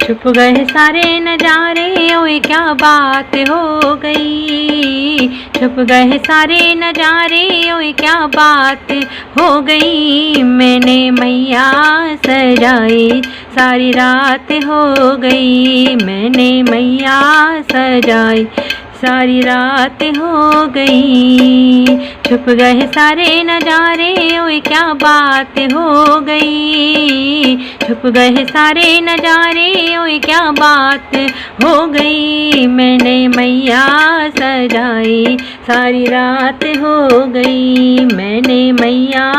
छुप गए सारे नजारे, ओए क्या बात हो गई। छुप गए सारे नजारे, ओए क्या बात हो गई। मैंने मैया सजाई, सारी रात हो गई। मैंने मैया सजाई, सारी रात हो गई। छुप गए सारे नजारे, ओए क्या बात हो गई। छुप गए सारे नजारे, ओए क्या बात हो गई। मैंने मैया सजाई, सारी रात हो गई। मैंने मैया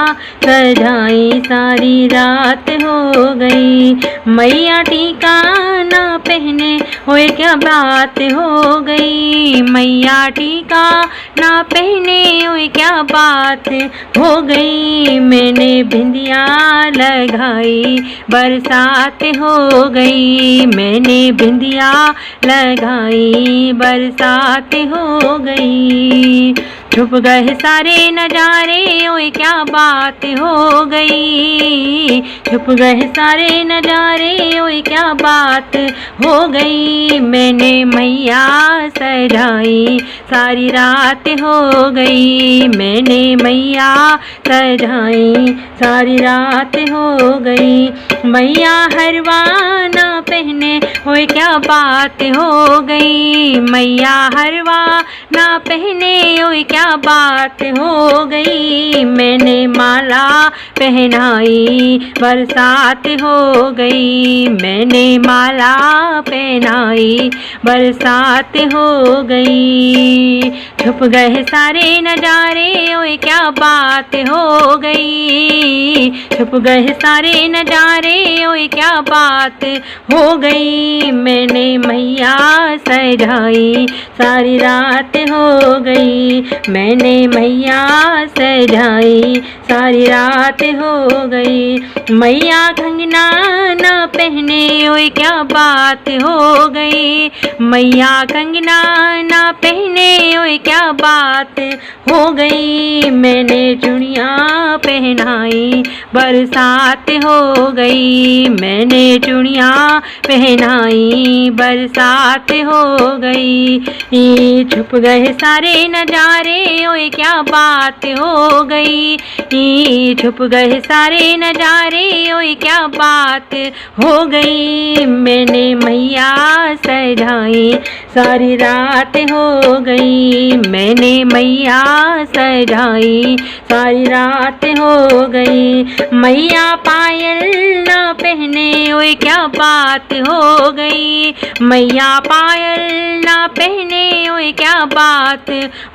सजाई, सारी रात हो गई। मैया टीका ना पहने, ओए क्या बात हो गई। मैया टीका ना पहने, ओए क्या बात हो गई। मैंने बिंदिया लगाई, बरसात हो गई। मैंने बिंदिया लगाई, बरसात हो गई। छुप गए सारे नजारे, ओए क्या बात हो गई। छुप गए सारे नजारे, ओए क्या बात हो गई। मैंने मैया सजाई, सारी रात हो गई। मैंने मैया सजाई, सारी रात हो गई। मैया हरवा ना पहने, ओए क्या बात हो गई। मैया हरवा ना पहने, ओए क्या बात हो गई। मैंने माला पहनाई, बरसात हो गई। मैंने माला पहनाई, बरसात हो गई। छुप गए सारे नजारे, ओए क्या बात हो गई। छुप गए सारे नजारे, ओए क्या बात हो गई। मैंने मैया सजाई, सारी रात हो गई। मैंने मैया सजाई, सारी रात हो गई। मैया कंगना ना पहने, ओए क्या बात हो गई। मैया कंगना ना पहने, ओए क्या बात हो गई। मैंने चूड़ियाँ पहनाई, बरसात हो गई। मैंने चूड़ियाँ पहनाई, बरसात हो गई। छुप गए सारे नजारे, ओए क्या बात हो गई। छुप गए सारे नजारे, ओए क्या बात हो गई। मैंने मैया सजाई, सारी रात हो गई। मैंने मैया सजाई, सारी रात हो गई। मैया पायल ना पहने, ओए क्या बात हो गई। मैया पायल ना पहने, ओए क्या बात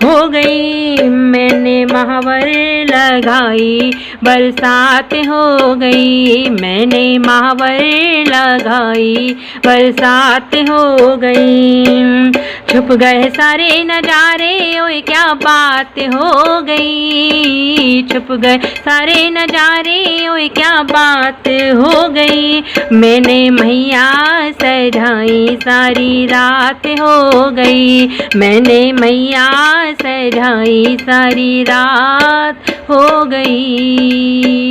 हो गई। मैंने महावर लगाई, बरसात हो गई। मैंने महावर लगाई, बरसात हो गई। छुप गए सारे नजारे, ओए क्या बात हो गई। छुप गए सारे नजारे, ओए क्या बात हो गई। मैंने मैया सजाई, सारी रात हो गई। मैंने मैया सजाई, सारी रात हो गई।